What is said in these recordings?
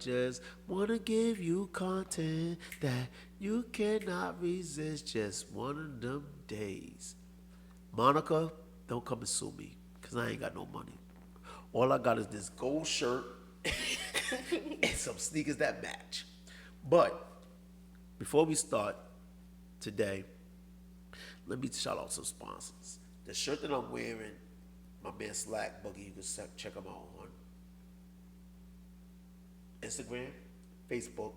just wanna give you content that you cannot resist. Just one of them days. Monica, don't come and sue me, cause I ain't got no money. All I got is this gold shirt and some sneakers that match. But before we start today, let me shout out some sponsors. The shirt that I'm wearing, my man Slack Boogie, you can check him out on Instagram, Facebook.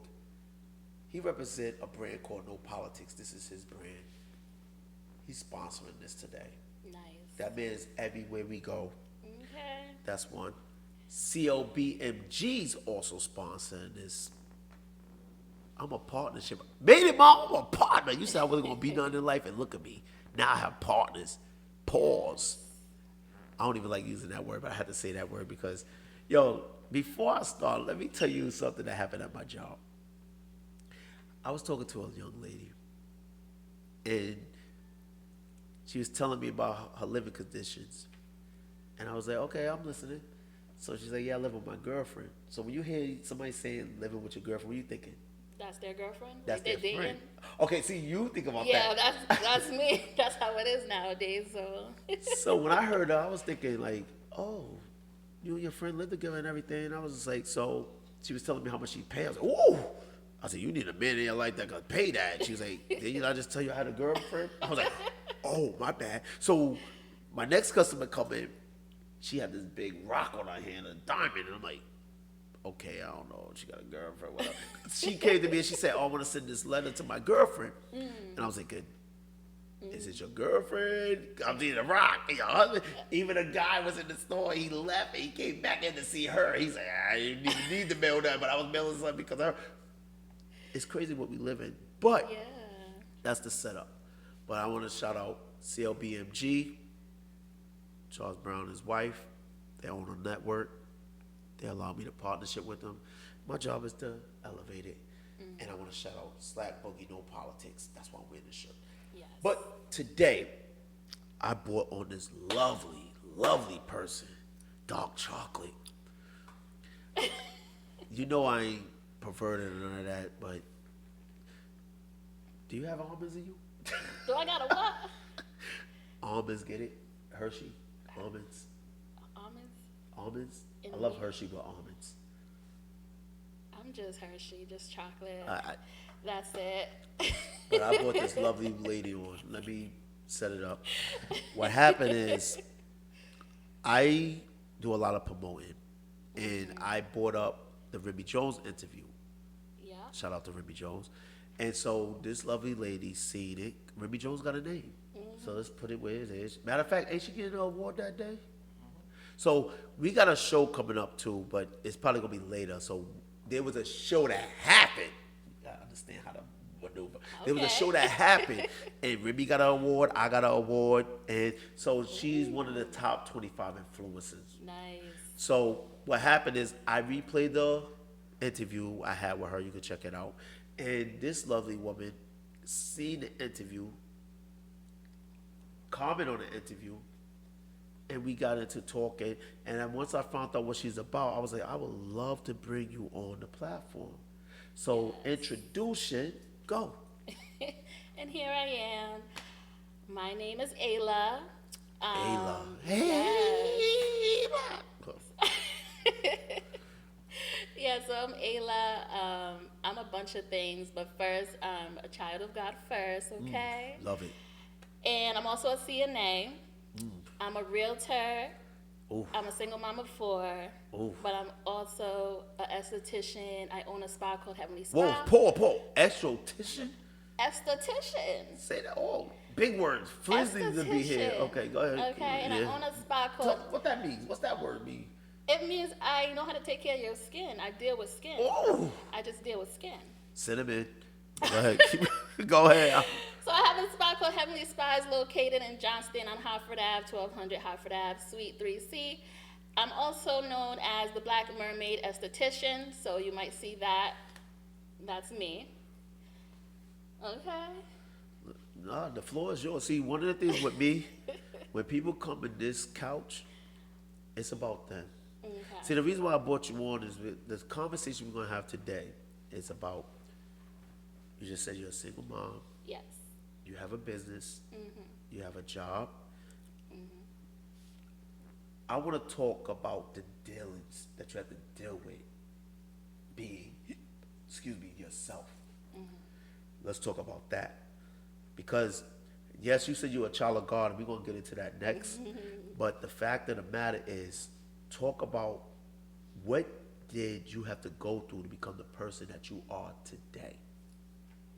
He represents a brand called No Politics. This is his brand. He's sponsoring this today. Nice. That man is everywhere we go. Okay. That's one. CLBMG's also sponsoring this. I'm a partnership. Made it, Mom. I'm a partner. You said I wasn't going to be nothing in life, and look at me. Now I have partners. Pause. I don't even like using that word, but I had to say that word because, yo, before I start, let me tell you something that happened at my job. I was talking to a young lady, and she was telling me about her living conditions. And I was like, okay, I'm listening. So she's like, yeah, I live with my girlfriend. So when you hear somebody saying living with your girlfriend, what are you thinking? That's their girlfriend? That's like their friend. Okay, see, you think about yeah, that. Yeah, that's me. That's how it is nowadays. So. So when I heard her, I was thinking like, oh, you and your friend live together and everything. And I was just like, so she was telling me how much she pays. I was like, whoa. I said, you need a man in your life that can pay that. She was like, didn't I just tell you I had a girlfriend? I was like, oh, my bad. So my next customer come in. She had this big rock on her hand, a diamond. And I'm like, okay, I don't know. She got a girlfriend, whatever. She came to me and she said, oh, I want to send this letter to my girlfriend. And I was thinking, is it your girlfriend? I'm seeing a rock. And your husband. Even a guy was in the store. He left and he came back in to see her. He's like, I didn't even need to mail that, but I was mailing something because of her. It's crazy what we live in. But that's the setup. But I want to shout out CLBMG, Charles Brown and his wife. They own a network. They allow me to partnership with them. My job is to elevate it. And I want to shout out Slack Boogie, No Politics. That's why I'm wearing this shirt. Yes. But today, I brought on this lovely, lovely person, dark chocolate. You know I ain't perverted or none of that, but do you have almonds in you? Do I got a what? Almonds, get it? Hershey, almonds. Almonds? Almonds? In I love me? Hershey with almonds. I'm just Hershey, just chocolate. I- That's it. But I brought this lovely lady on. Let me set it up. What happened is I do a lot of promoting, and I brought up the Remy Jones interview. Yeah. Shout out to Remy Jones. And so this lovely lady seen it. Remy Jones got a name. So let's put it where it is. Matter of fact, ain't she getting an award that day? So we got a show coming up too, but it's probably gonna be later. So there was a show that happened. You gotta understand how to maneuver. There was a show that happened, and Remy got an award. I got an award, and so she's one of the top 25 influencers. Nice. So what happened is I replayed the interview I had with her. You can check it out. And this lovely woman seen the interview, comment on the interview, and we got into talking. And then once I found out what she's about, I was like, I would love to bring you on the platform. So introduction, go. And here I am. My name is Ayela. Ayla. Hey. Hey. Yeah, so I'm Ayla. I'm a bunch of things, but first, I'm a child of God first, okay? Love it. And I'm also a CNA. I'm a realtor. Ooh. I'm a single mom of 4. Ooh. But I'm also an esthetician. I own a spa called Heavenly Spa. Whoa, Paul. Esthetician? Esthetician. Say that. Oh, big words. Frizzy to be here. Esthetician. Okay, go ahead. Okay, and I own a spa Tell called... me what that means. What's that word mean? It means I know how to take care of your skin. I deal with skin. Oh. I just deal with skin. Cinnamon. Go ahead. Go ahead. So I have a spa called Heavenly Spa. Is located in Johnston on Hartford Ave, 1200 Hartford Ave, Suite 3C. I'm also known as the Black Mermaid Esthetician, so you might see that. That's me. Okay. Nah, the floor is yours. See, one of the things with me, when people come in this couch, it's about them. Okay. See, the reason why I brought you on is the conversation we're gonna have today is about. You just said you're a single mom. Yes. You have a business. You have a job. I want to talk about the dealings that you have to deal with being, yourself. Let's talk about that. Because, yes, you said you're a child of God, and we're going to get into that next. But the fact of the matter is, talk about what did you have to go through to become the person that you are today.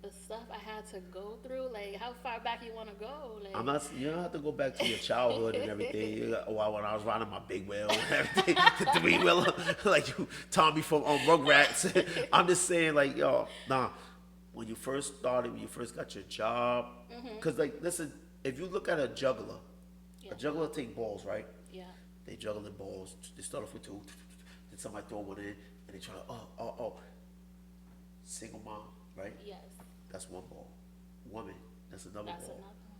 The stuff I had to go through, like how far back you want to go? Like, I'm not. You don't have to go back to your childhood and everything. Well, when I was riding my big wheel and everything, the three wheeler, like you, Tommy from Rugrats. I'm just saying, like, yo, nah. When you first started, when you first got your job, because like, listen, if you look at a juggler take balls, right? Yeah. They juggle in balls. They start off with two, then somebody throw one in, and they try to single mom, right? Yes. That's one ball. Woman, that's another That's ball. another one.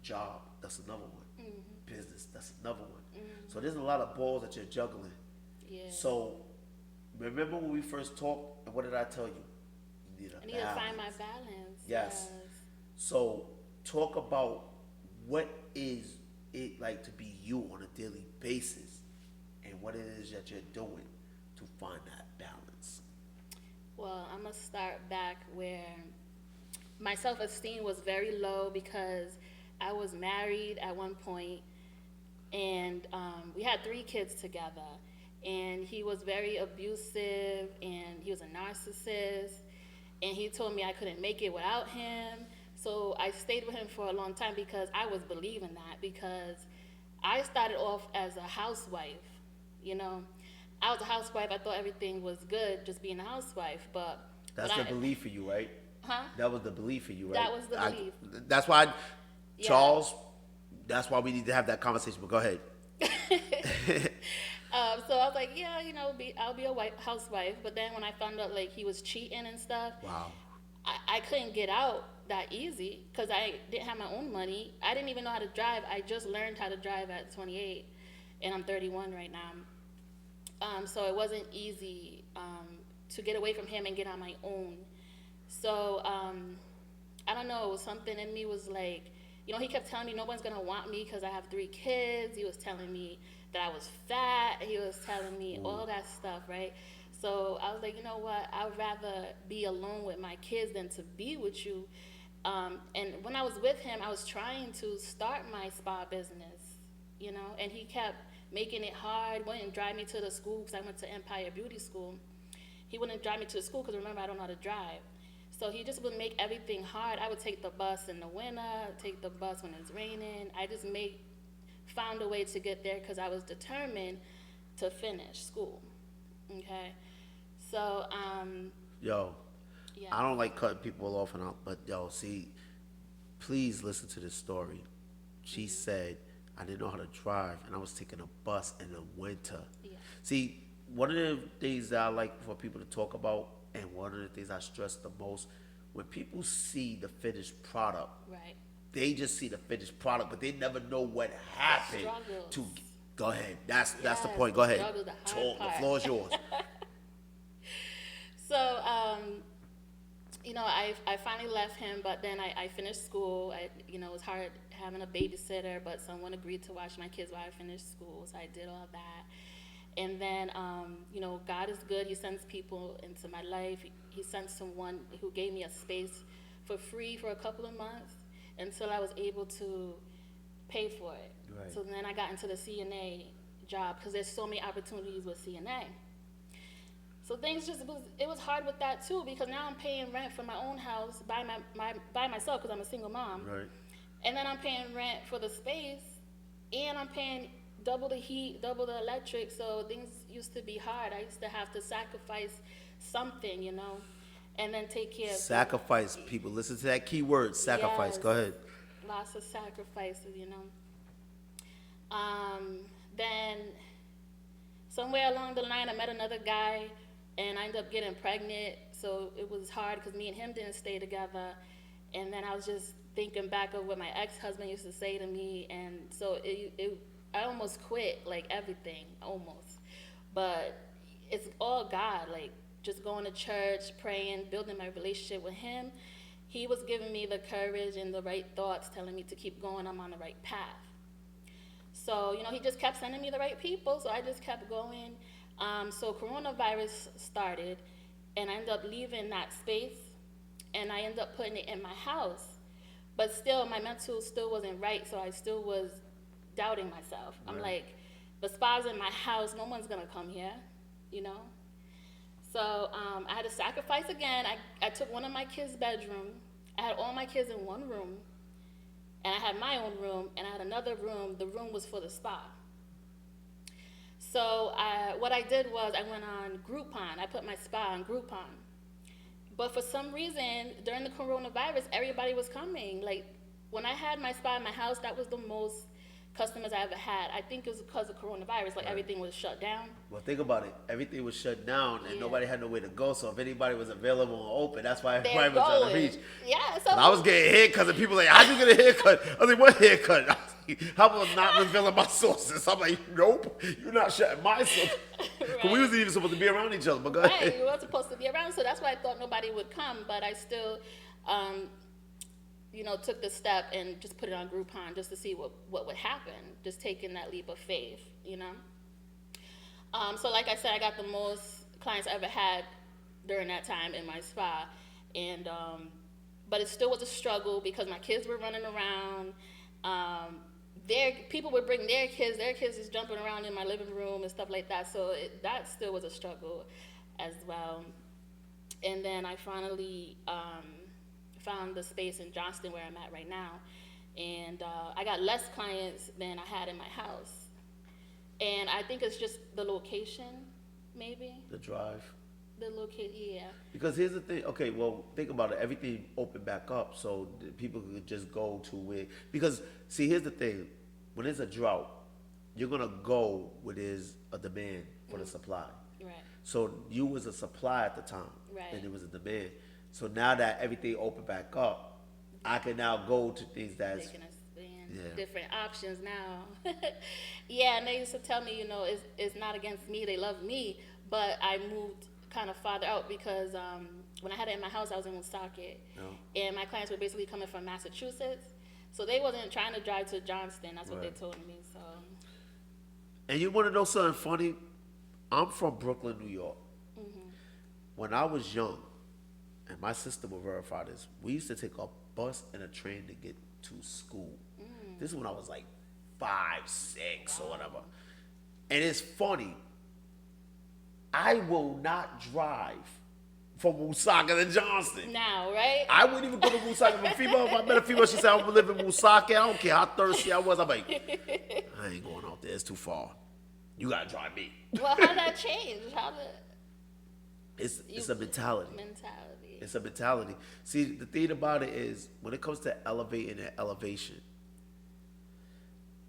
Job, that's another one. Business, that's another one. So there's a lot of balls that you're juggling. Yeah. So remember when we first talked, and what did I tell you? You need I need to find my balance. Yes. So talk about what is it like to be you on a daily basis, and what it is that you're doing to find that balance. Well, I'm gonna start back where my self-esteem was very low because I was married at one point, and we had 3 kids together, and he was very abusive, and he was a narcissist, and he told me I couldn't make it without him. So I stayed with him for a long time because I was believing that, because I started off as a housewife, you know. I was a housewife. I thought everything was good just being a housewife, but That's the belief for you, right? Huh? That was the belief for you, right? That was the belief. That's why, Yeah. Charles, that's why we need to have that conversation, but go ahead. So I was like, yeah, you know, I'll be a housewife. But then when I found out like he was cheating and stuff, Wow. I couldn't get out that easy because I didn't have my own money. I didn't even know how to drive. I just learned how to drive at 28, and I'm 31 right now. So it wasn't easy to get away from him and get on my own. So I don't know, something in me was like, you know, he kept telling me no one's gonna want me because I have 3 kids. He was telling me that I was fat. He was telling me all that stuff, right? So I was like, you know what? I would rather be alone with my kids than to be with you. And when I was with him, I was trying to start my spa business, you know, and he kept making it hard, wouldn't drive me to the school because I went to Empire Beauty School. He wouldn't drive me to the school because remember, I don't know how to drive. So he just would make everything hard. I would take the bus in the winter, take the bus when it's raining. I just found a way to get there because I was determined to finish school, okay? So, Yo, yeah. I don't like cutting people off, but yo, see, please listen to this story. She said, I didn't know how to drive, and I was taking a bus in the winter. Yeah. See, one of the things that I like for people to talk about, and one of the things I stress the most, when people see the finished product, Right. they just see the finished product, but they never know what happened Struggles. to. Go ahead. That's the Yes, point. Go the ahead. struggle, the hard Talk. The part. floor is yours. So, you know, I finally left him, but then I finished school. You know, it was hard having a babysitter, but someone agreed to watch my kids while I finished school, so I did all that. And then, you know, God is good. He sends people into my life. He sent someone who gave me a space for free for a couple of months until I was able to pay for it. Right. So then I got into the CNA job because there's so many opportunities with CNA. So things it was hard with that too, because now I'm paying rent for my own house by myself because I'm a single mom. Right. And then I'm paying rent for the space, and I'm paying double the heat, double the electric. So things used to be hard. I used to have to sacrifice something, you know, and then take care of Sacrifice, people. Listen to that key word, sacrifice. Yes. Go ahead. Lots of sacrifices, you know. Then somewhere along the line, I met another guy, and I ended up getting pregnant. So it was hard because me and him didn't stay together. And then I was just thinking back of what my ex-husband used to say to me, and so I almost quit, like everything, almost. But it's all God, like just going to church, praying, building my relationship with him. He was giving me the courage and the right thoughts, telling me to keep going. I'm on the right path. So, he just kept sending me the right people, so I just kept going. So coronavirus started, and I ended up leaving that space, and I ended up putting it in my house. But still, my mental still wasn't right, so I still was doubting myself. Right. I'm like, the spa's in my house, no one's gonna come here, So I had to sacrifice again. I took one of my kids' bedroom. I had all my kids in one room, and I had my own room, and I had another room. The room was for the spa. So what I did was I went on Groupon. I put my spa on Groupon. But for some reason, during the coronavirus, everybody was coming. Like, when I had my spa in my house, that was the most customers I ever had. I think it was because of coronavirus, like everything was shut down. Well, think about it. Everything was shut down, and nobody had nowhere to go. So if anybody was available and open, that's why everybody was trying to reach. Yeah, so I was getting haircuts, and people like, "How'd you get a haircut?" I was like, "What haircut?" I was like, how about not revealing my sources? I'm like, "Nope, you're not shutting my sources." Right. We wasn't even supposed to be around each other. But go ahead. Right, we weren't supposed to be around, so that's why I thought nobody would come. But I still, took the step and just put it on Groupon just to see what would happen. Just taking that leap of faith, So like I said, I got the most clients I ever had during that time in my spa, and but it still was a struggle because my kids were running around. People would bring their kids is jumping around in my living room and stuff like that. So that still was a struggle as well. And then I finally found the space in Johnston where I'm at right now, and I got less clients than I had in my house. And I think it's just the location, maybe. The drive. The location, yeah. Because here's the thing. Okay, well, think about it. Everything opened back up, so people could just go to where. Because see, here's the thing. When there's a drought, you're gonna go where there's a demand for the supply. Right. So you was a supply at the time, Right. and there was a demand. So now that everything opened back up, I can now go to things that's They can expand different options now. Yeah, and they used to tell me, it's not against me. They love me, but I moved kind of farther out because when I had it in my house, I was in Woonsocket, and my clients were basically coming from Massachusetts, so they wasn't trying to drive to Johnston. That's what they told me. So. And you want to know something funny? I'm from Brooklyn, New York. Mm-hmm. When I was young, and my sister will verify this, we used to take a bus and a train to get to school. This is when I was like 5, 6, or whatever. And it's funny. I will not drive from Woonsocket to Johnston. Now, right? I wouldn't even go to Woonsocket. If I met a female, she said, "I want to live in Woonsocket." I don't care how thirsty I was. I'm like, I ain't going out there. It's too far. You got to drive me. Well, how did that change? It's a mentality. Mentality. It's a mentality. See, the thing about it is, when it comes to elevating and elevation,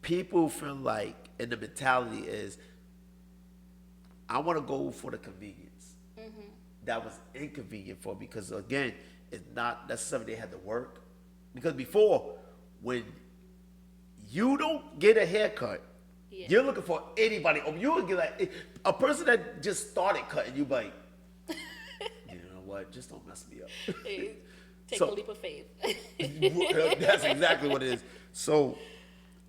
people feel like, and the mentality is, I want to go for the convenience. That was inconvenient for me because, again, it's not necessarily they had to work. Because before, when you don't get a haircut, you're looking for anybody. Or you would get like a person that just started cutting, you like, you know what? Just don't mess me up. Take a leap of faith. That's exactly what it is. So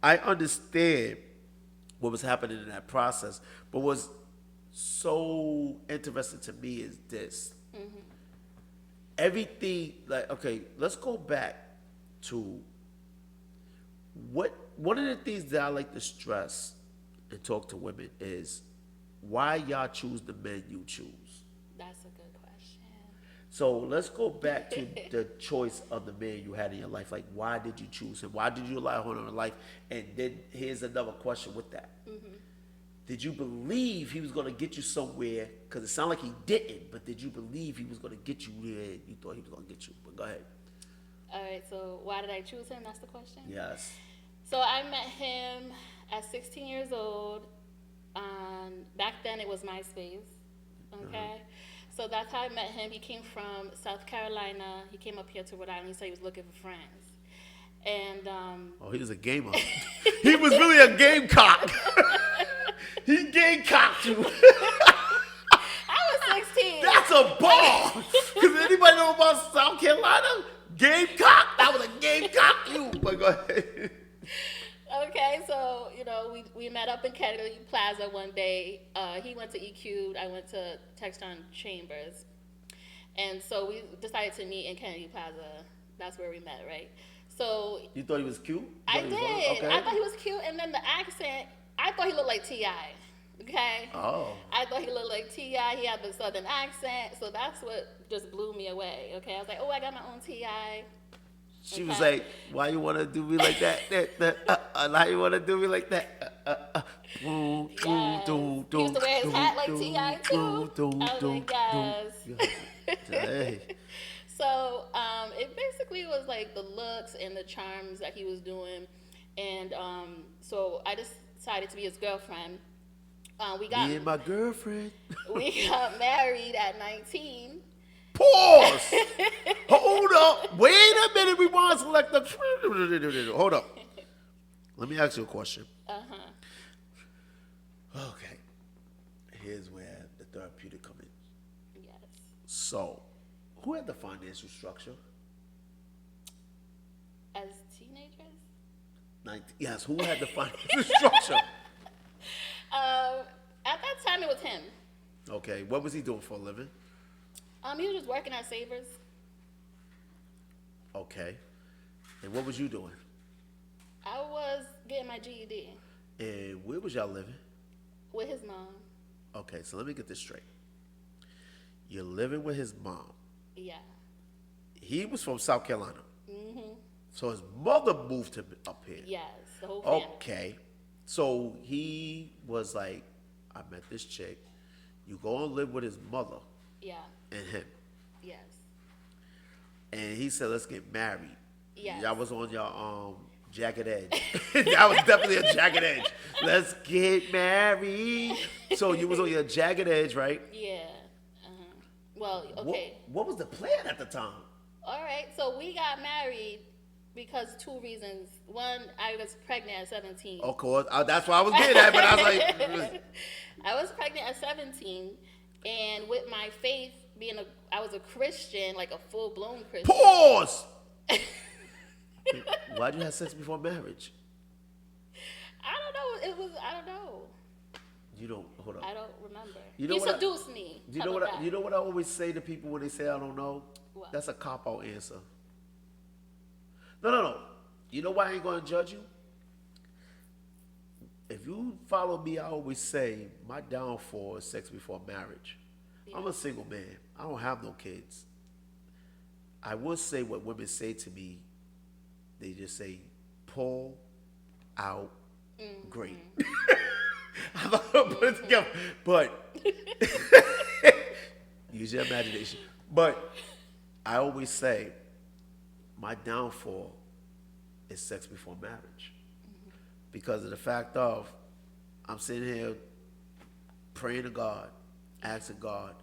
I understand what was happening in that process, but what's so interesting to me is this. Everything, like, okay, let's go back to one of the things that I like to stress and talk to women is why y'all choose the men you choose. That's a good question. So let's go back to the choice of the man you had in your life. Like, why did you choose him? Why did you allow him in your life? And then here's another question with that. Did you believe he was going to get you somewhere? Because it sounded like he didn't, but did you believe he was going to get you where you thought he was going to get you? But go ahead. All right, so why did I choose him? That's the question? Yes. So I met him at 16 years old. Back then it was MySpace, okay? So that's how I met him. He came from South Carolina. He came up here to Rhode Island. He said he was looking for friends. And oh, he was a gamer. He was really a gamecock. He gamecocked you. I was 16. That's a bar. Because anybody know about South Carolina? Gamecock. That was a gamecock you. But go ahead. Okay, so we met up in Kennedy Plaza one day. He went to EQ, I went to Textron Chambers, and so we decided to meet in Kennedy Plaza. That's where we met, right? So You thought he was cute? I did. Okay. I thought he was cute, and then the accent. I thought he looked like T.I. Okay. Oh. I thought he looked like T.I. He had the southern accent, so that's what just blew me away. Okay, I was like, oh, I got my own T.I. She was like, why you want to do me like that? Why you want to do me like that? Yes. He used to wear his hat like T.I. too. I was like, yes. Hey. So it basically was like the looks and the charms that he was doing. And so I decided to be his girlfriend. Me and my girlfriend. We got married at 19. Pause. Hold up. Wait a minute. We want to select the. Hold up. Let me ask you a question. Okay. Here's where the therapeutic come in. Yes. So, who had the financial structure? As teenagers? Yes. Who had the financial structure? At that time, it was him. Okay. What was he doing for a living? He was just working at Savers. Okay. And what was you doing? I was getting my GED And where was y'all living? with his mom. Okay, so let me get this straight. You're living with his mom. Yeah. He was from South Carolina. Mhm. So his mother moved him up here. Yes, the whole family. Okay. So he was like, I met this chick. You go and live with his mother Yeah. and him. Yes. And he said, let's get married. Yes. Y'all was on your jagged edge. That was definitely a jagged edge. Let's get married. So you was on your jagged edge, right? Yeah. Well, okay. What was the plan at the time? All right. So we got married because two reasons. One, I was pregnant at 17. Of course. That's why I was getting at, but I was like... I was pregnant at 17, and with my faith I was a Christian, like a full-blown Christian. Pause! Why'd you have sex before marriage? I don't know. I don't know. You don't, hold on. I don't remember. You know He what seduced me. You know what I always say to people when they say I don't know? What? That's a cop-out answer. No. You know why I ain't gonna judge you? If you follow me, I always say my downfall is sex before marriage. Yeah. I'm a single man. I don't have no kids. I will say what women say to me. They just say, pull out great. I'm not gonna put it together, but use your imagination. But I always say my downfall is sex before marriage. Because of the fact of I'm sitting here praying to God, asking God,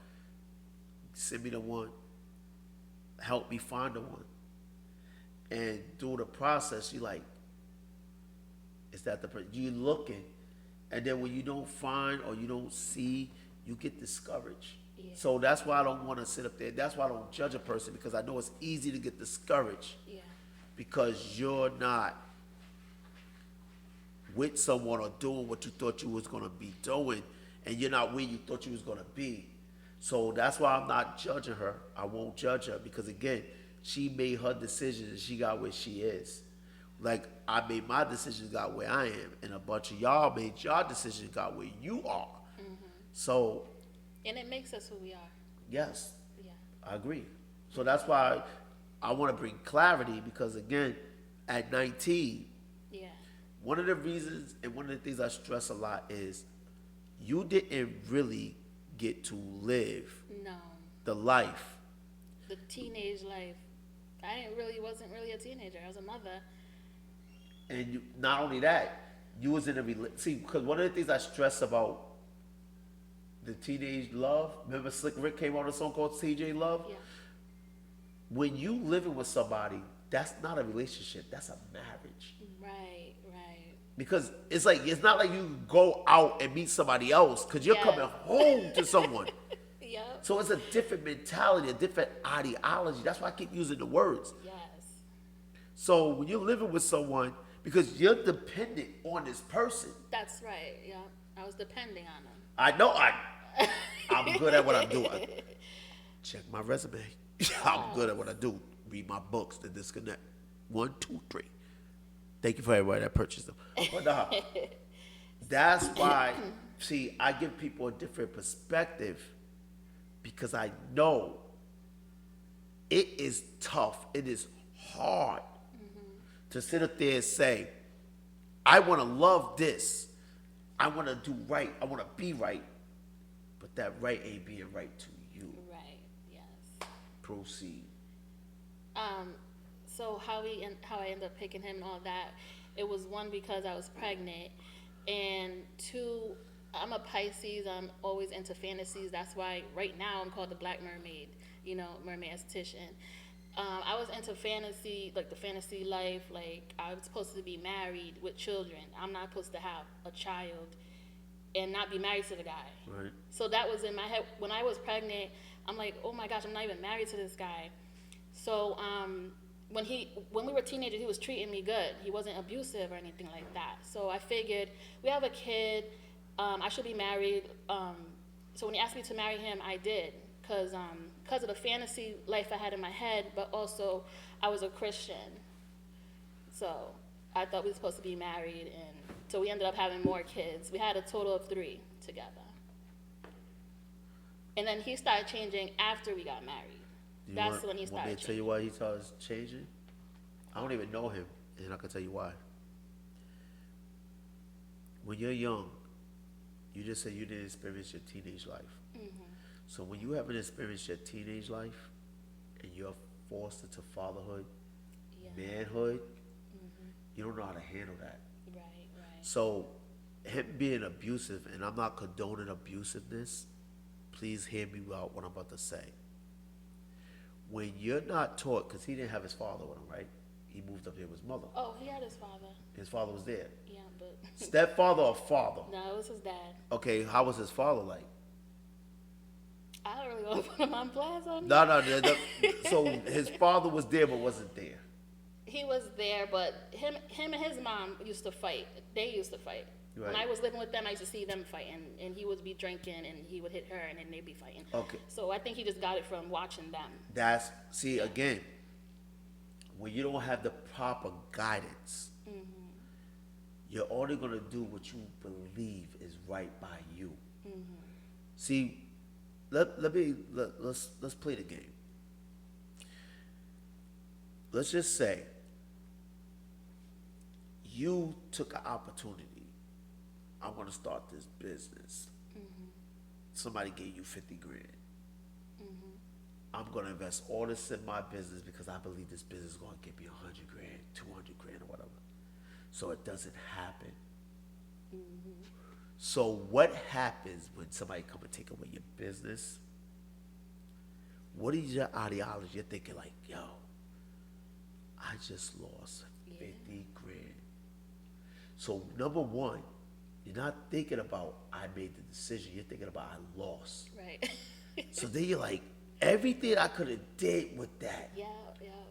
send me the one, help me find the one. And through the process, you're like, is that the person? You're looking, and then when you don't find or you don't see, you get discouraged. Yeah. So that's why I don't want to sit up there. That's why I don't judge a person, because I know it's easy to get discouraged. Yeah. Because you're not with someone or doing what you thought you was going to be doing, and you're not where you thought you was going to be. So that's why I'm not judging her. I won't judge her, because again, she made her decisions and she got where she is. Like I made my decisions, got where I am, and a bunch of y'all made your decisions, got where you are. Mm-hmm. So, and it makes us who we are. Yes. Yeah. I agree. So that's why I want to bring clarity, because again, at 19, yeah, one of the reasons and one of the things I stress a lot is you didn't really get to live the life. The teenage life. I wasn't really a teenager. I was a mother. And not only that, you was in a because one of the things I stress about the teenage love, remember Slick Rick came on a song called TJ Love? Yeah. When you living with somebody, that's not a relationship, that's a marriage. Right. Because it's like, it's not like you go out and meet somebody else because you're coming home to someone. Yep. So it's a different mentality, a different ideology. That's why I keep using the words. Yes. So when you're living with someone, because you're dependent on this person. That's right. Yeah. I was depending on him. I know I'm good at what I do. Check my resume. I'm good at what I do. Read my books, The Disconnect. 1, 2, 3. Thank you for everybody that purchased them. But that's why, see, I give people a different perspective because I know it is tough. It is hard to sit up there and say, I want to love this. I want to do right. I want to be right. But that right ain't being right to you. Right. Yes. Proceed. So how I ended up picking him and all that, it was one because I was pregnant, and two, I'm a Pisces. I'm always into fantasies. That's why right now I'm called the Black Mermaid. Mermaid esthetician. I was into fantasy, like the fantasy life. Like I was supposed to be married with children. I'm not supposed to have a child and not be married to the guy. Right. So that was in my head when I was pregnant. I'm like, oh my gosh, I'm not even married to this guy. So when we were teenagers, he was treating me good. He wasn't abusive or anything like that. So I figured we have a kid. I should be married. So when he asked me to marry him, I did. Because of the fantasy life I had in my head, but also I was a Christian. So I thought we were supposed to be married, and so we ended up having more kids. We had a total of 3 together. And then he started changing after we got married. That's when he started changing. Want me to tell you why he started changing? I don't even know him, and I can tell you why. When you're young, you just said you didn't experience your teenage life. Mm-hmm. So when you haven't experienced your teenage life and you're forced into fatherhood, manhood, you don't know how to handle that. Right. So him being abusive, and I'm not condoning abusiveness, please hear me out what I'm about to say. When you're not taught, because he didn't have his father with him, right? He moved up here with his mother. Oh, he had his father. His father was there. Yeah, but Stepfather or father? No, it was his dad. Okay, how was his father like? I don't really want to put him on blast on No. So his father was there but wasn't there. He was there, but him and his mom used to fight. They used to fight. Right. When I was living with them, I used to see them fighting, and he would be drinking, and he would hit her, and then they'd be fighting. Okay. So I think he just got it from watching them. Again, when you don't have the proper guidance, you're only going to do what you believe is right by you. See, let's play the game. Let's just say you took an opportunity. I'm going to start this business. Somebody gave you 50 grand. I'm going to invest all this in my business because I believe this business is going to give me 100 grand, 200 grand, or whatever. So it doesn't happen. So what happens when somebody come and take away your business? What is your ideology? You're thinking like, yo, I just lost 50 grand. So number one, you're not thinking about I made the decision. You're thinking about I lost. Right. So then you're like, everything I could have did with that. Yeah.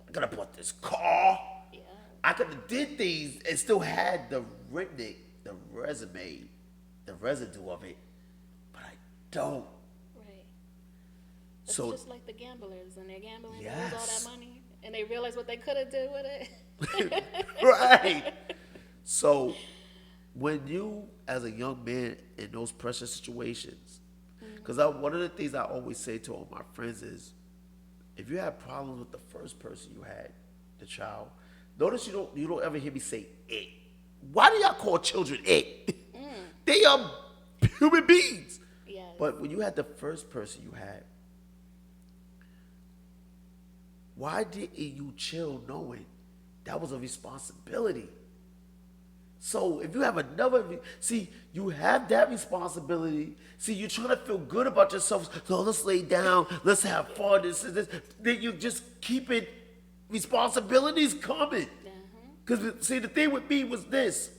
I could have bought this car. Yeah. I could have did things and still had the resume, the residue of it, but I don't. Right. It's So just like the gamblers, and they're gambling, yes. they lose all that money, and they realize what they could have did with it. Right. So when you, as a young man, in those pressure situations, because one of the things I always say to all my friends is, if you have problems with the first person you had, the child, notice you don't ever hear me say it. Why do y'all call children it? They are human beings. Yes. But when you had the first person you had, why didn't you chill knowing that was a responsibility? So if you have you have that responsibility. See, you're trying to feel good about yourself. So let's lay down. Let's have fun. This. Then you just keep it. Responsibilities coming. Because see, the thing with me was this.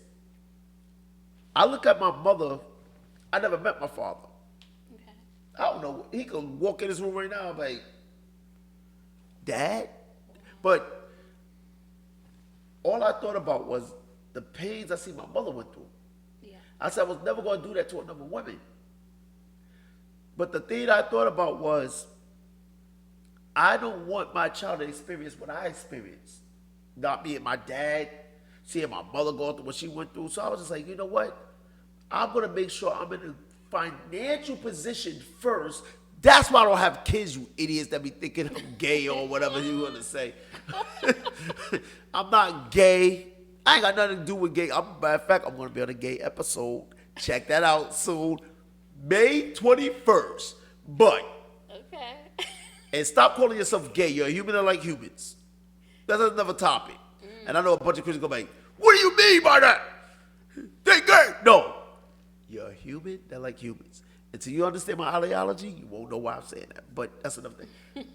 I look at my mother. I never met my father. Okay. I don't know. He could walk in this room right now and be like, Dad? But all I thought about was the pains I see my mother went through. Yeah. I said I was never going to do that to another woman. But the thing I thought about was, I don't want my child to experience what I experienced. Not being my dad, seeing my mother going through what she went through. So I was just like, you know what? I'm going to make sure I'm in a financial position first. That's why I don't have kids, you idiots that be thinking I'm gay or whatever you want to say. I'm not gay. I ain't got nothing to do with gay. Matter of fact, I'm going to be on a gay episode. Check that out soon. May 21st. But, Okay. and stop calling yourself gay. You're a human that like humans. That's another topic. And I know a bunch of Christians go like, what do you mean by that? They gay. No. You're a human that like humans. Until you understand my ideology, you won't know why I'm saying that. But that's another thing.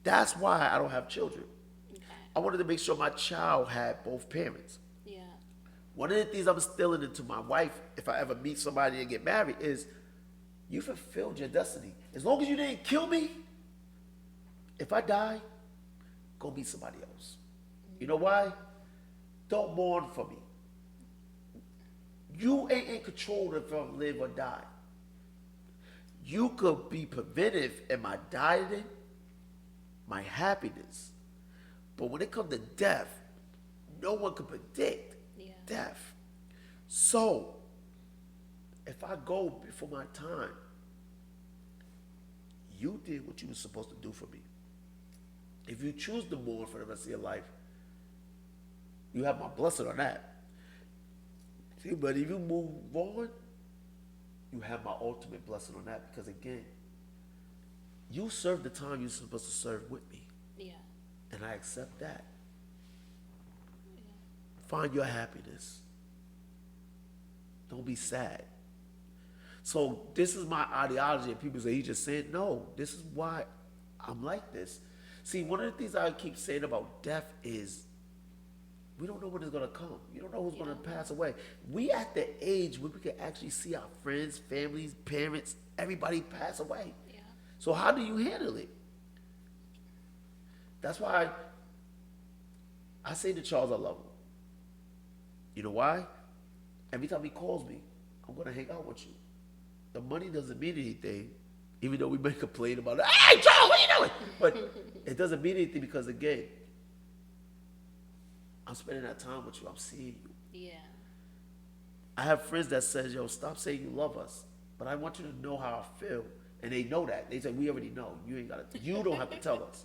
That's why I don't have children. Okay. I wanted to make sure my child had both parents. Yeah. One of the things I'm instilling into my wife, if I ever meet somebody and get married, is you fulfilled your destiny. As long as you didn't kill me, if I die, go meet somebody else. You know why? Don't mourn for me. You ain't in control if I live or die. You could be preventive in my dieting, my happiness. But when it comes to death, no one can predict death. So, if I go before my time, you did what you were supposed to do for me. If you choose to mourn for the rest of your life, you have my blessing on that. See, but if you move on, you have my ultimate blessing on that, because again, you served the time you're supposed to serve with me. Yeah. And I accept that. Yeah. Find your happiness. Don't be sad. So this is my ideology, and people say, he just said, no, this is why I'm like this. See, one of the things I keep saying about death is, we don't know when it's going to come. You don't know who's going to pass away. We at the age where we can actually see our friends, families, parents, everybody pass away. Yeah. So how do you handle it? That's why I say to Charles I love him. You know why? Every time he calls me, I'm going to hang out with you. The money doesn't mean anything, even though we may complain about it. Hey, Charles, what are you doing? But it doesn't mean anything because, again, I'm spending that time with you. I'm seeing you. Yeah. I have friends that says, yo, stop saying you love us, but I want you to know how I feel. And they know that. They say, we already know. You don't have to tell us.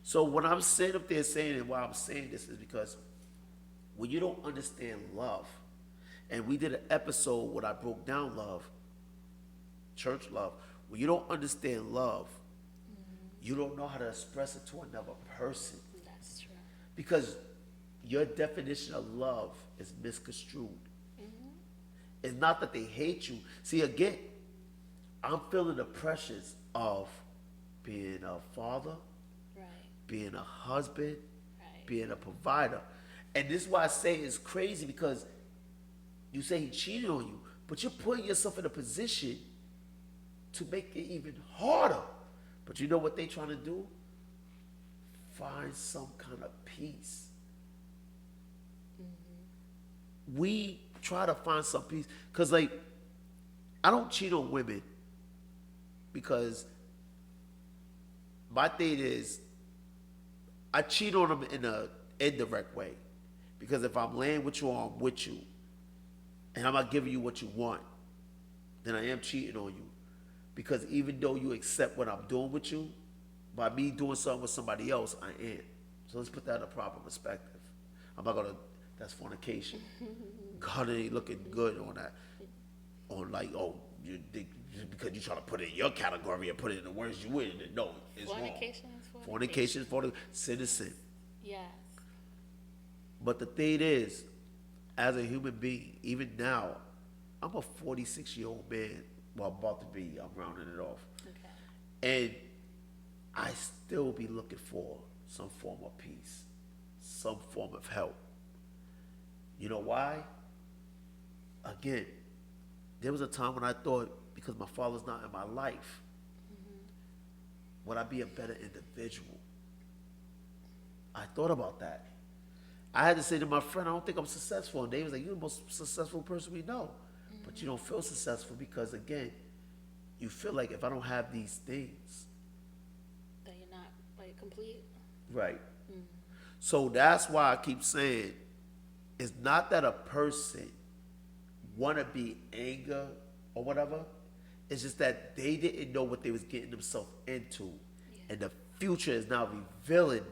So when I'm sitting up there saying it, why I'm saying this is because when you don't understand love, and we did an episode where I broke down love, church love, when you don't understand love, you don't know how to express it to another person. That's true. Because your definition of love is misconstrued. It's not that they hate you. See, again, I'm feeling the pressures of being a father, Right. being a husband, Right. being a provider. And this is why I say it's crazy, because you say he cheated on you, but you're putting yourself in a position to make it even harder. But you know what they trying to do? Find some kind of peace. We try to find some peace. Because, like, I don't cheat on women because my thing is I cheat on them in an indirect way. Because if I'm laying with you or I'm with you and I'm not giving you what you want, then I am cheating on you. Because even though you accept what I'm doing with you, by me doing something with somebody else, I am. So let's put that in a proper perspective. I'm not going to, that's fornication. God ain't looking good on that. On like, oh, because you're trying to put it in your category and put it in the words you in. No, it's Fornication wrong. is Fornication is sin is sin. Yes. But the thing is, as a human being, even now, I'm a 46-year-old man. Well, I'm about to be. I'm rounding it off. Okay. And I still be looking for some form of peace, some form of help. You know why? again, there was a time when I thought, because my father's not in my life, would I be a better individual? I thought about that. I had to say to my friend, I don't think I'm successful. And Dave was like, you're the most successful person we know. But you don't feel successful because, again, you feel like if I don't have these things. That you're not, like, complete. Right. So that's why I keep saying, it's not that a person want to be anger or whatever. It's just that they didn't know what they was getting themselves into. Yeah. And the future is now revealing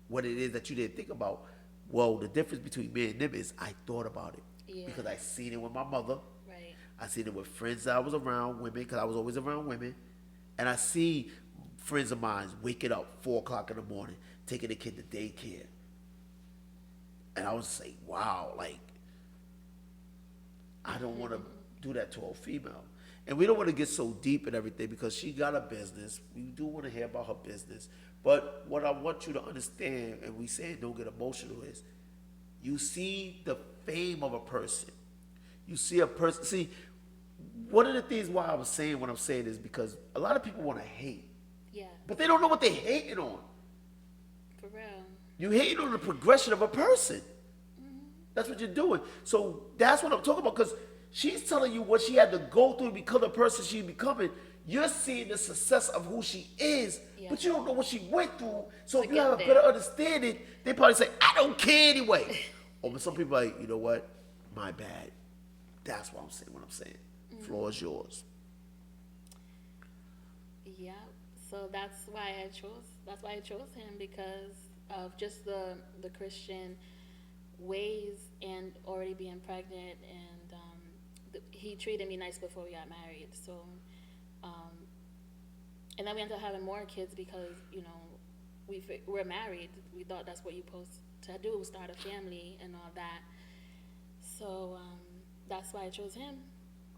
what it is that you didn't think about. Well, the difference between me and them is I thought about it. Yeah. Because I seen it with my mother. Right. I seen it with friends that I was around, women, because I was always around women. And I see friends of mine waking up 4 o'clock in the morning, taking the kid to daycare. And I was like, wow, like, I don't want to do that to a female. And we don't want to get so deep in everything because she got a business. We do want to hear about her business. But what I want you to understand, and we say don't get emotional, is you see the fame of a person. You see a person. See, one of the things why I was saying what I'm saying is because a lot of people want to hate. Yeah. But they don't know what they're hating on. For real. You hating on the progression of a person. That's what you're doing. So that's what I'm talking about, because she's telling you what she had to go through to become the person she's becoming. You're seeing the success of who she is, but you don't know what she went through. So if you have a better understanding, they probably say, I don't care anyway. Or some people are like, you know what? My bad. That's what I'm saying, Floor is yours. Yeah. So that's why I chose him, because of just the Christian ways and already being pregnant, and he treated me nice before we got married. So and then we ended up having more kids because, you know, we're married. We thought that's what you're supposed to do, start a family and all that. So that's why I chose him.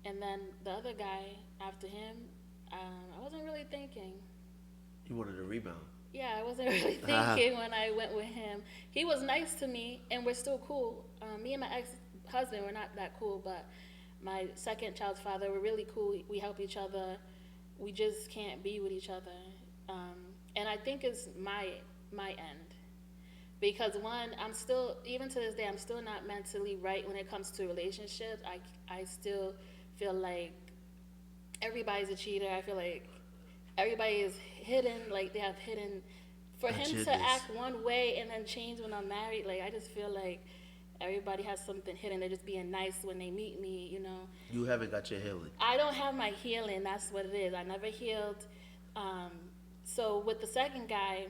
And then the other guy after him, I wasn't really thinking. You wanted a rebound. Yeah, I wasn't really thinking when I went with him. He was nice to me, and we're still cool. Me and my ex-husband, we're not that cool, but my second child's father, we're really cool. We help each other. We just can't be with each other. And I think it's my end. Because one, I'm still, even to this day, I'm still not mentally right when it comes to relationships. I still feel like everybody's a cheater. I feel like everybody is hidden, like they have hidden. For him to act one way and then change when I'm married, like I just feel like everybody has something hidden. They're just being nice when they meet me, you know. You haven't got your healing. I don't have my healing. That's what it is. I never healed. So with the second guy,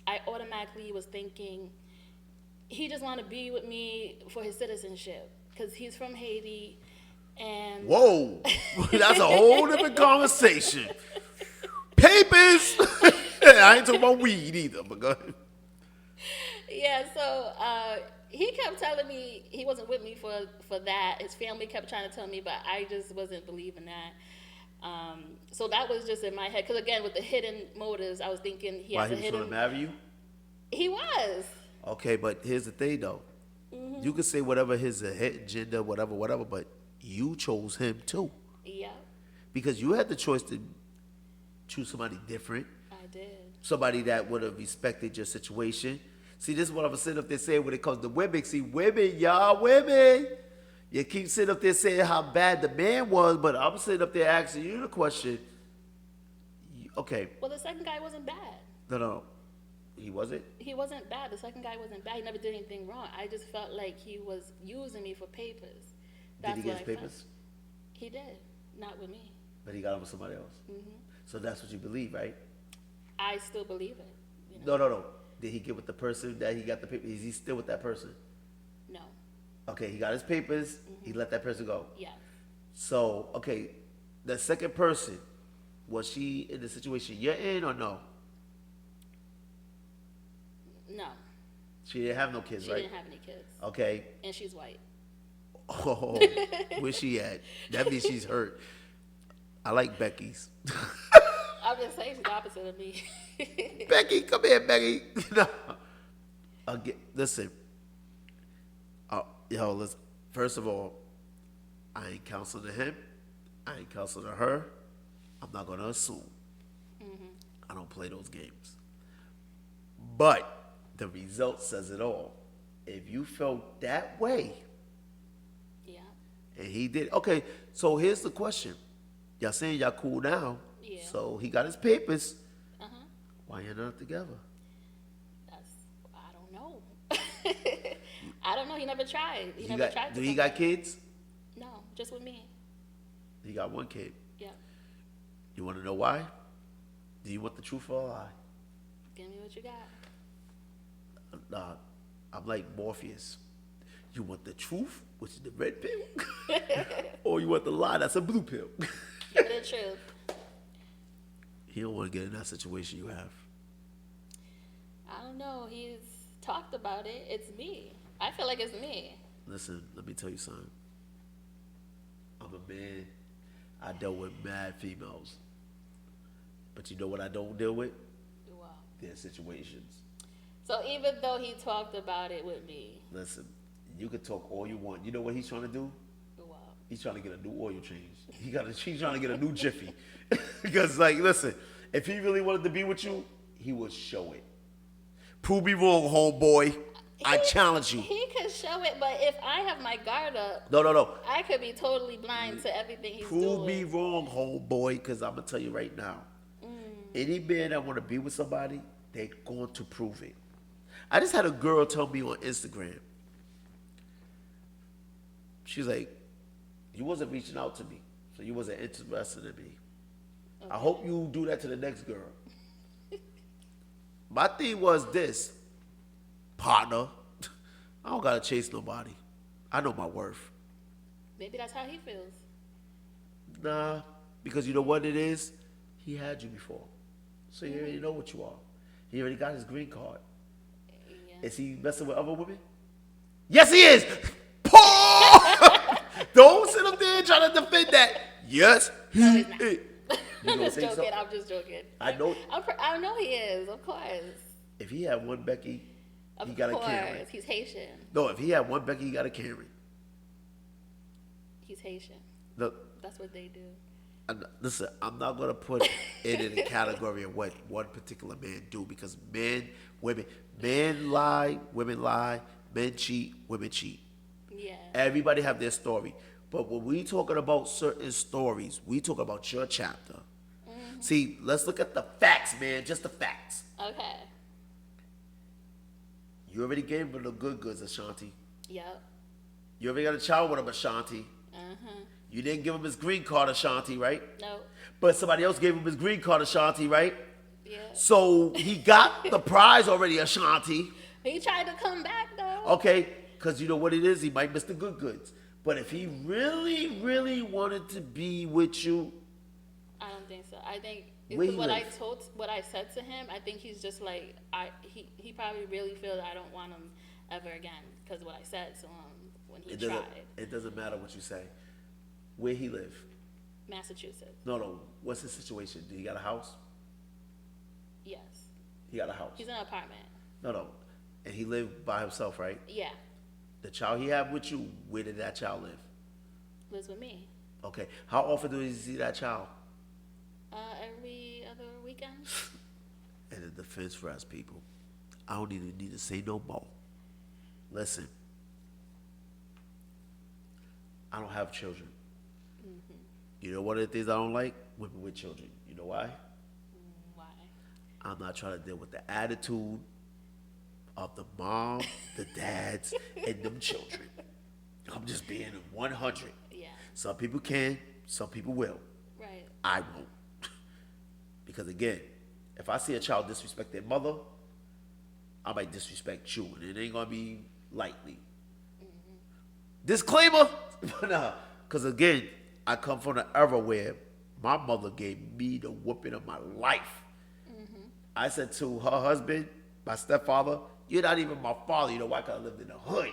I automatically was thinking he just wanted to be with me for his citizenship because he's from Haiti. And whoa, that's a whole different conversation. Papers. I ain't talking about weed either, but go ahead. Yeah, so he kept telling me he wasn't with me for that. His family kept trying to tell me, but I just wasn't believing that. So that was just in my head. Because again, with the hidden motives, I was thinking he has a hidden... Why, he was going to marry you? He was. Okay, but here's the thing, though. Mm-hmm. You can say whatever his hidden gender, whatever, but you chose him, too. Yeah. Because you had the choice to choose somebody different. I did. Somebody that would have respected your situation. See, this is what I'm sitting up there saying when it comes to women. See, women, y'all women. You keep sitting up there saying how bad the man was, but I'm sitting up there asking you the question. Okay. Well, the second guy wasn't bad. No. He wasn't? He wasn't bad. The second guy wasn't bad. He never did anything wrong. I just felt like he was using me for papers. Did he get his papers? Felt. He did. Not with me. But he got them with somebody else? Mm-hmm. So that's what you believe, right? I still believe it. You know? No. Did he get with the person that he got the papers? Is he still with that person? No. Okay, he got his papers. Mm-hmm. He let that person go. Yeah. So, okay, the second person, was she in the situation you're in or no? No. She didn't have no kids, right? She didn't have any kids. Okay. And she's white. Oh, where's she at? That means she's hurt. I like Becky's. I'm just saying she's the opposite of me. Becky, come here, Becky. No. Listen. Listen. First of all, I ain't counseling him. I ain't counseling her. I'm not going to assume. I don't play those games. But the result says it all. If you felt that way, Yeah. and he did, okay, so here's the question. Y'all saying y'all cool now. Yeah. So he got his papers. Uh-huh. Why y'all not together? I don't know. I don't know. He never tried. He never tried to Do he come got back. kids? No, just with me. He got one kid. Yeah. You want to know why? Do you want the truth or a lie? Give me what you got. Nah, I'm like Morpheus. You want the truth, which is the red pill? Or you want the lie, that's a blue pill? Give me the truth. He don't want to get in that situation you have. I don't know. He's talked about it. It's me. I feel like it's me. Listen, let me tell you something. I'm a man. I dealt with mad females. But you know what I don't deal with? Wow. Their situations. So even though he talked about it with me, Listen, you can talk all you want. You know what he's trying to do? wow. He's trying to get a new oil change. He's trying to get a new jiffy. Because, like, listen, if he really wanted to be with you, he would show it. Prove me wrong, homeboy. I challenge you. He could show it, but if I have my guard up, No. I could be totally blind to everything he's doing. Prove me wrong, homeboy, because I'm going to tell you right now. Any man that want to be with somebody, they're going to prove it. I just had a girl tell me on Instagram. She's like, you wasn't reaching out to me, so you wasn't interested in me. Okay. I hope you do that to the next girl. My thing was this, partner, I don't got to chase nobody. I know my worth. Maybe that's how he feels. Nah, because you know what it is? He had you before. So you already know what you are. He already got his green card. Yeah. Is he messing with other women? Yes, he is. Paul! Don't sit up there trying to defend that. Yes, he is. You I'm gonna just say joking. something? I'm just joking. I know. I know he is, of course. If he had one Becky, Of he got course. a Karen. He's Haitian. No, if he had one Becky, he got a Karen. He's Haitian. Look, That's what they do. listen, I'm not gonna put it in the category of what one particular man do because men lie, women lie, men cheat, women cheat. Yeah. Everybody have their story. But when we talking about certain stories, we talk about your chapter. Mm-hmm. See, let's look at the facts, man. Just the facts. Okay. You already gave him the good goods, Ashanti. Yep. You already got a child with him, Ashanti. Uh-huh. You didn't give him his green card, Ashanti, right? No. But somebody else gave him his green card, Ashanti, right? Yeah. So he got the prize already, Ashanti. He tried to come back, though. Okay, because you know what it is? He might miss the good goods. But if he really, really wanted to be with you, I don't think so. I think Where he what live? what I said to him, I think he's just like he probably really feels I don't want him ever again because of what I said to him when he tried. it doesn't matter what you say. Where he live? Massachusetts. No. What's his situation? Do he got a house? Yes. He got a house. He's in an apartment. No. And he lived by himself, right? Yeah. The child he had with you, where did that child live? Lives with me. Okay. How often do you see that child? Every other weekend. And in defense for us people, I don't even need to say no more. Listen, I don't have children. Mm-hmm. You know one of the things I don't like? Women with children. You know why? Why? I'm not trying to deal with the attitude of the mom, the dads, and them children. I'm just being 100. Yeah. Some people can, some people will. Right. I won't. Because again, if I see a child disrespect their mother, I might disrespect you, and it ain't gonna be lightly. Mm-hmm. Disclaimer, because again, I come from an era where my mother gave me the whooping of my life. Mm-hmm. I said to her husband, my stepfather, "You're not even my father. You know why? Because I lived in the hood."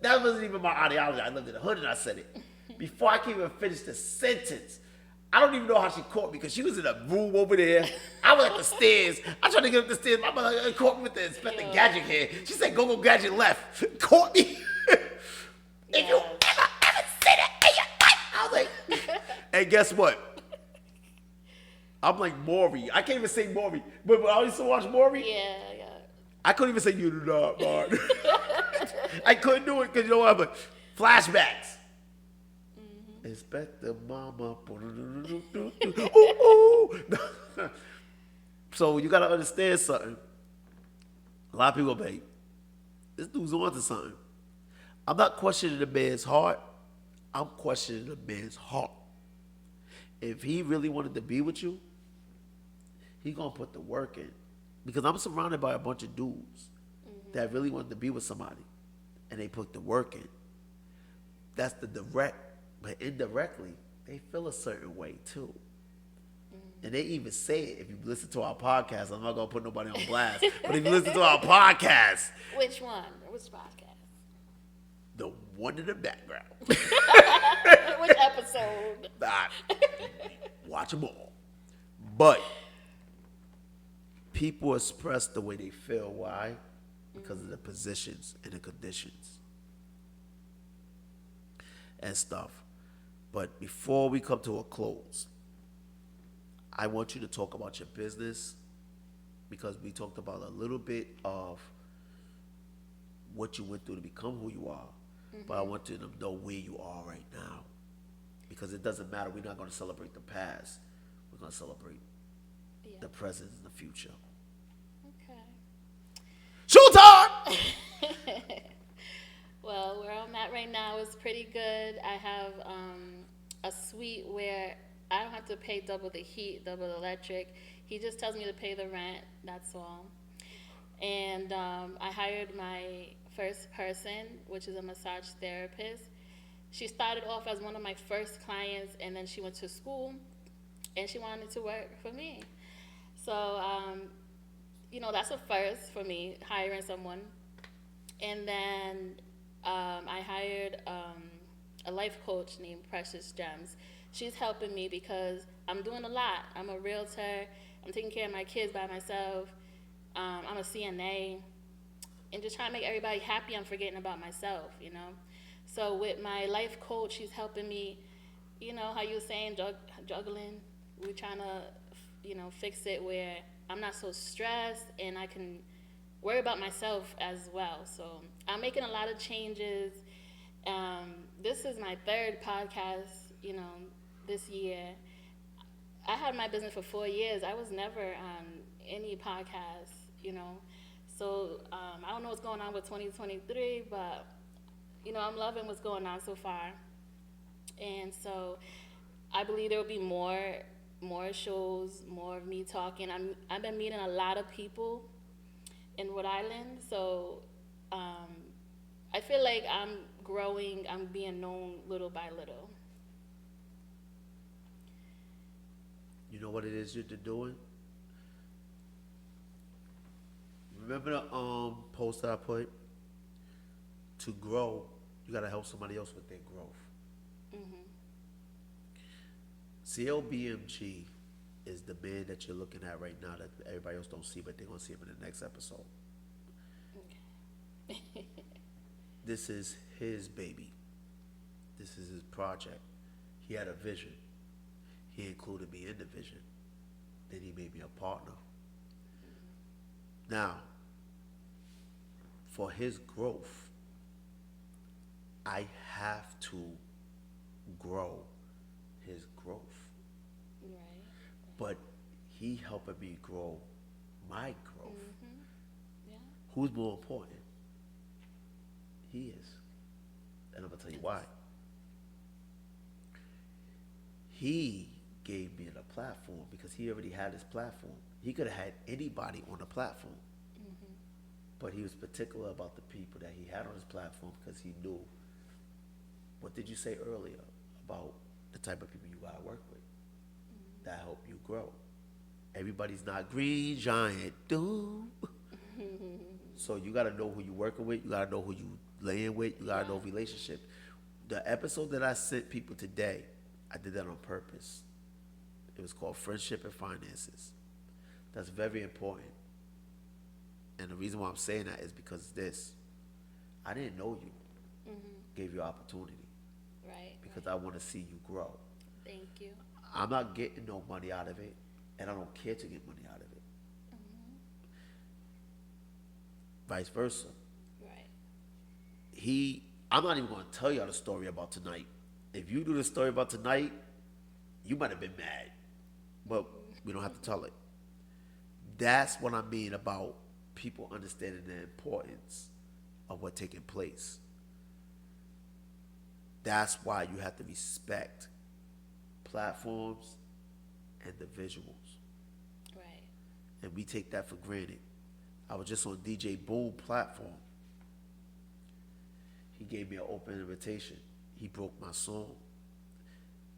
That wasn't even my ideology. I lived in the hood, and I said it before I can even finish the sentence. I don't even know how she caught me because she was in a room over there. I was at the stairs. I tried to get up the stairs. My mother caught me with the Inspector Gadget here. She said, "Go Gadget left." Caught me. If you ever say that in your And guess what? I'm like Mori. I can't even say Mori. But I used to watch Mori. Yeah. I couldn't even say you do not, man. I couldn't do it because you know what? But flashbacks. Inspect the mama. Ooh, ooh. So you gotta understand something. A lot of people be, this dude's on to something. I'm not questioning the man's heart. I'm questioning the man's heart. If he really wanted to be with you, he gonna put the work in. Because I'm surrounded by a bunch of dudes that really wanted to be with somebody, and they put the work in. That's the direct, but indirectly, they feel a certain way too. And they even say it. If you listen to our podcast, I'm not gonna put nobody on blast, but if you listen to our podcast, Which one? Which podcast? the one in the background. Which episode? Nah, watch them all. But people express the way they feel. Why? Because of the positions and the conditions and stuff. But before we come to a close, I want you to talk about your business, because we talked about a little bit of what you went through to become who you are. But I want you to know where you are right now, because it doesn't matter. We're not going to celebrate the past. We're going to celebrate the present and the future. Okay. Show time! Well, where I'm at right now is pretty good. I have a suite where I don't have to pay double the heat, double the electric. He just tells me to pay the rent, that's all. And I hired my first person, which is a massage therapist. She started off as one of my first clients, and then she went to school, and she wanted to work for me. So, that's a first for me, hiring someone. And then I hired a life coach named Precious Gems. She's helping me because I'm doing a lot. I'm a realtor. I'm taking care of my kids by myself. I'm a CNA. And just trying to make everybody happy, I'm forgetting about myself, So with my life coach, she's helping me, how you were saying, juggling. We're trying to, fix it where I'm not so stressed and I can worry about myself as well. So I'm making a lot of changes. This is my third podcast, this year. I had my business for 4 years. I was never on any podcast, So I don't know what's going on with 2023, but, I'm loving what's going on so far. And so I believe there will be more shows, more of me talking. I've been meeting a lot of people in Rhode Island, so I feel like I'm growing, I'm being known little by little. You know what it is you're doing? Remember the post that I put? To grow, you gotta help somebody else with their growth. CLBMG is the man that you're looking at right now that everybody else don't see, but they're gonna see him in the next episode. Okay. This is his baby. This is his project. He had a vision. He included me in the vision. Then he made me a partner. Now, for his growth, I have to grow his growth. Right. But he helping me grow my growth. Yeah. Who's more important? He is. And I'm going to tell you why. He gave me a platform because he already had his platform. He could have had anybody on the platform. But he was particular about the people that he had on his platform because he knew. What did you say earlier about the type of people you got to work with that help you grow? Everybody's not green giant, dude. So you got to know who you're working with. You got to know who you laying with. You got to know relationship. The episode that I sent people today, I did that on purpose. It was called Friendship and Finances. That's very important. And the reason why I'm saying that is because I didn't know you. Gave you opportunity. Right. Because I want to see you grow. Thank you. I'm not getting no money out of it, and I don't care to get money out of it. Vice versa. Right. I'm not even going to tell y'all the story about tonight. If you do the story about tonight, you might have been mad, but we don't have to tell it. That's what I mean about people understanding the importance of what's taking place. That's why you have to respect platforms and the visuals. Right. And we take that for granted. I was just on DJ Boom platform. He gave me an open invitation. He broke my song.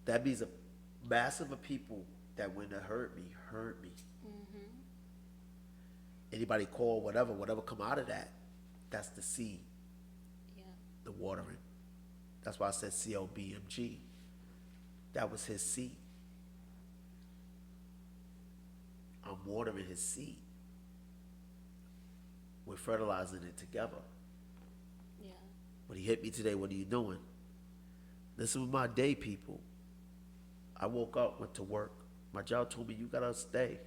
That means a massive of people that when they heard me, heard me. Mm-hmm. Anybody call, whatever come out of that, that's the seed. Yeah. The watering. That's why I said CLBMG. That was his seed. I'm watering his seed. We're fertilizing it together. Yeah. When he hit me today, what are you doing? This was my day, people. I woke up, went to work. My job told me, you gotta stay.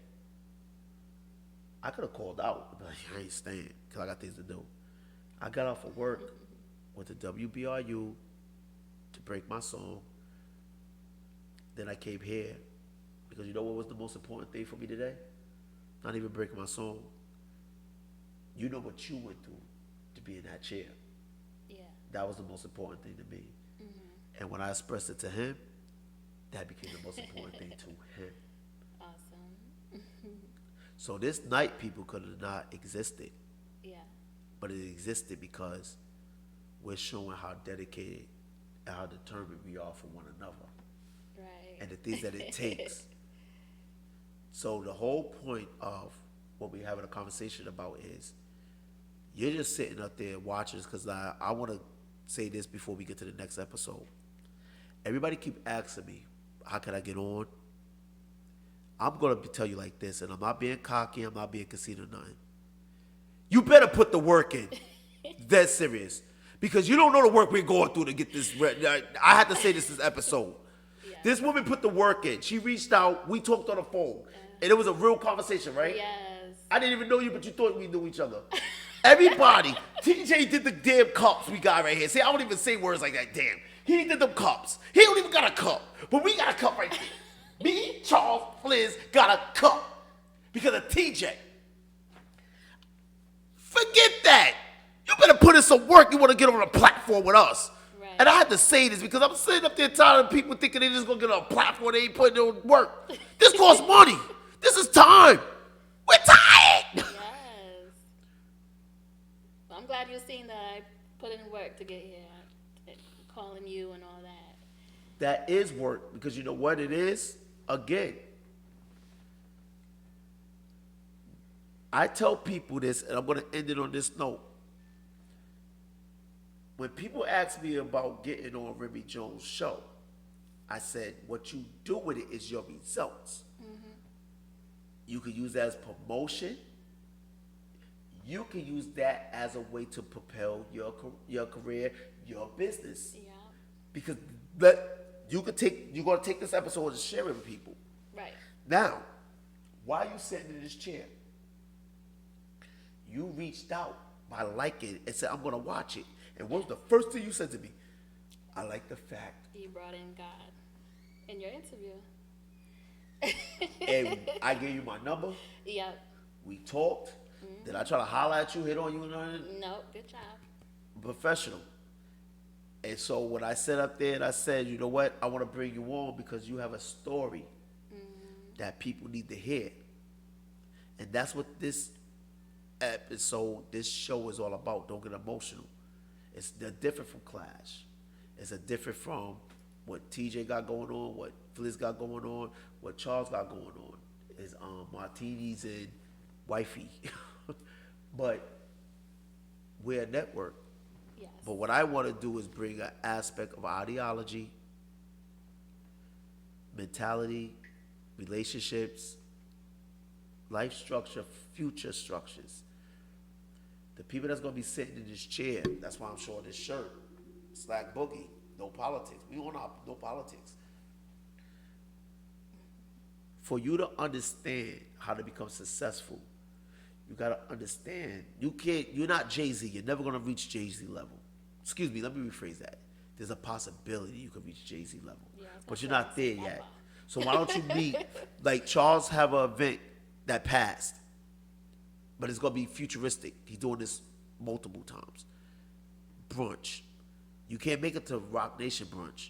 I could have called out, but I ain't staying because I got things to do. I got off of work, went to WBRU to break my song. Then I came here because you know what was the most important thing for me today? Not even breaking my song. You know what you went through to be in that chair. Yeah. That was the most important thing to me. Mm-hmm. And when I expressed it to him, that became the most important thing to him. Awesome. So this night, people could have not existed. Yeah. But it existed because we're showing how dedicated and how determined we are for one another. Right. And the things that it takes. So the whole point of what we're having a conversation about is you're just sitting up there watching us because I want to say this before we get to the next episode. Everybody keep asking me, how can I get on? I'm going to tell you like this, and I'm not being cocky, I'm not being conceited or nothing. You better put the work in. Dead serious. Because you don't know the work we're going through to get this. I had to say this episode. Yeah. This woman put the work in. She reached out, we talked on the phone, and it was a real conversation, right? Yes. I didn't even know you, but you thought we knew each other. Everybody, TJ did the damn cups we got right here. See, I don't even say words like that, damn. He did them cups. He don't even got a cup, but we got a cup right there. Me, Charles, Liz got a cup because of TJ. Forget that. You better put in some work. You want to get on a platform with us. Right. And I had to say this because I'm sitting up there tired of people thinking they just going to get on a platform. They ain't putting in work. This costs money. This is time. We're tired. Yes. Well, I'm glad you've seen that I put in work to get here. Calling you and all that. That is work because you know what it is? Again, I tell people this, and I'm going to end it on this note. When people ask me about getting on Remy Jones' show, I said, what you do with it is your results. Mm-hmm. You can use that as promotion. You can use that as a way to propel your career, your business. Yeah. Because you're going to take this episode and share it with people. Right. Now, while you sitting in this chair, you reached out by liking it and said, I'm going to watch it. And what was the first thing you said to me? I like the fact. You brought in God in your interview. And I gave you my number. Yep. We talked. Mm-hmm. Did I try to holler at you, hit on you? No, good job. Professional. And so when I sat up there and I said, you know what, I want to bring you on because you have a story that people need to hear. And that's what this episode, this show is all about. Don't get emotional. They're different from Clash. It's a different from what TJ got going on, what Fliz got going on, what Charles got going on. Is martinis and wifey. But we're a network. Yes. But what I want to do is bring an aspect of ideology, mentality, relationships, life structure, future structures. The people that's going to be sitting in this chair, that's why I'm showing this shirt. Slack Boogie, no politics. We don't have no politics. For you to understand how to become successful, you gotta understand you're not Jay-Z. You're never gonna reach Jay-Z level. Excuse me, let me rephrase that. There's a possibility you could reach Jay-Z level. Yeah, But you're not there never. yet. So why don't you meet, like Charles have an event that passed, but it's gonna be futuristic. He's doing this multiple times. Brunch. You can't make it to Rock Nation brunch,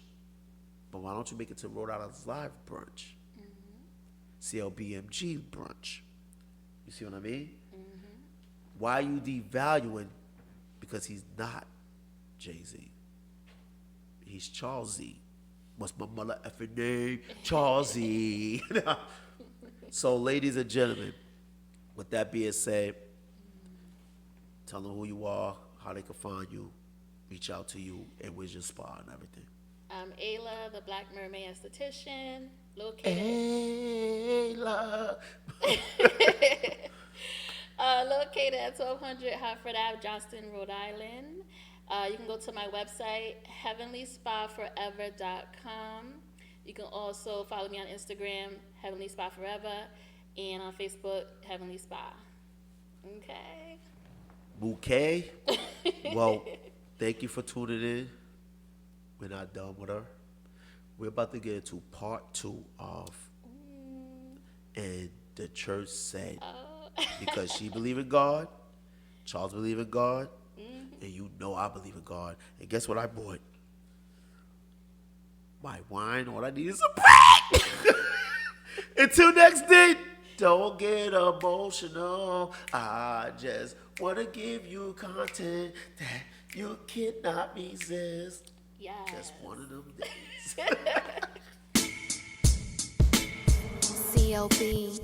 but why don't you make it to Rhode Island's Live brunch? CLBMG brunch. You see what I mean? Why are you devaluing? Because he's not Jay-Z. He's Charles Z. What's my mother effing name? Charles Z. So, ladies and gentlemen, with that being said, tell them who you are, how they can find you, reach out to you, and where's your spa and everything. I'm Ayla, the Black Mermaid Esthetician, located Ayla. located at 1200 Hartford Ave, Johnston, Rhode Island. You can go to my website, heavenlyspaforever.com. You can also follow me on Instagram, Heavenly Spa Forever, and on Facebook, Heavenly Spa. Okay. Bouquet. Well, thank you for tuning in. We're not done with her. We're about to get into part 2 of And the Church Said. Because she believe in God, Charles believe in God, and you know I believe in God. And guess what I bought? My wine. All I need is a break. Until next day, don't get emotional. I just want to give you content that you cannot resist. Yes. Just one of them days. CLB.